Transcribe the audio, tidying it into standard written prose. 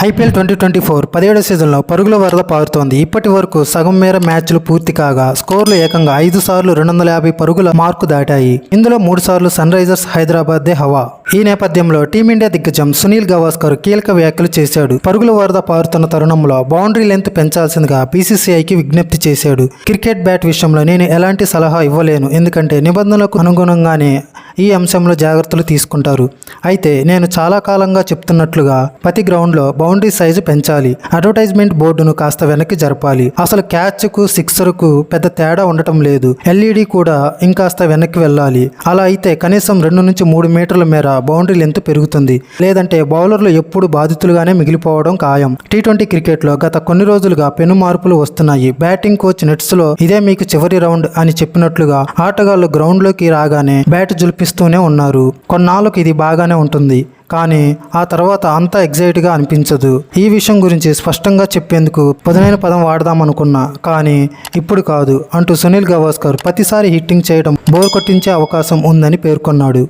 IPL 2024 17వ సీజన్లో పరుగుల వరద పారుతోంది. ఇప్పటి వరకు సగం మేర మ్యాచ్లు పూర్తి కాగా స్కోర్లు ఏకంగా 5 సార్లు 250 పరుగుల మార్కు దాటాయి. ఇందులో 3 సార్లు సన్ రైజర్స్ హైదరాబాద్దే హవా. ఈ నేపథ్యంలో టీమిండియా దిగ్గజం సునీల్ గవాస్కర్ కీలక వ్యాఖ్యలు చేశాడు. పరుగుల వరద పారుతున్న తరుణంలో బౌండరీ లెంత్ పెంచాల్సిందిగా బీసీసీఐకి విజ్ఞప్తి చేశాడు. క్రికెట్ బ్యాట్ విషయంలో నేను ఎలాంటి సలహా ఇవ్వలేను, ఎందుకంటే నిబంధనలకు అనుగుణంగానే ఈ అంశంలో జాగ్రత్తలు తీసుకుంటారు. అయితే నేను చాలా కాలంగా చెప్తున్నట్లుగా ప్రతి గ్రౌండ్లో బౌండరీ సైజు పెంచాలి. అడ్వర్టైజ్మెంట్ బోర్డును కాస్త వెనక్కి జరపాలి. అసలు క్యాచ్కు సిక్సర్కు పెద్ద తేడా ఉండటం లేదు. ఎల్ఈడి కూడా ఇంకాస్త వెనక్కి వెళ్ళాలి. అలా అయితే కనీసం 2 నుంచి 3 మీటర్ల మేర బౌండరీ లెంత్ పెరుగుతుంది. లేదంటే బౌలర్లు ఎప్పుడు బాధితులుగానే మిగిలిపోవడం ఖాయం. టీ20 క్రికెట్లో గత కొన్ని రోజులుగా పెను మార్పులు వస్తున్నాయి. బ్యాటింగ్ కోచ్ నెట్స్లో ఇదే మీకు చివరి రౌండ్ అని చెప్పినట్లుగా ఆటగాళ్లు గ్రౌండ్లోకి రాగానే బ్యాట్ జులిపిస్తూనే ఉన్నారు. కొన్నాళ్ళకు ఇది బాగానే ఉంటుంది, కానీ ఆ తర్వాత అంతా ఎగ్జైట్గా అనిపించదు. ఈ విషయం గురించి స్పష్టంగా చెప్పేందుకు పదునైన పదం వాడదామనుకున్నా, కానీ ఇప్పుడు కాదు అంటూ సునీల్ గవాస్కర్ ప్రతిసారి హిట్టింగ్ చేయడం బోర్ కొట్టించే అవకాశం ఉందని పేర్కొన్నాడు.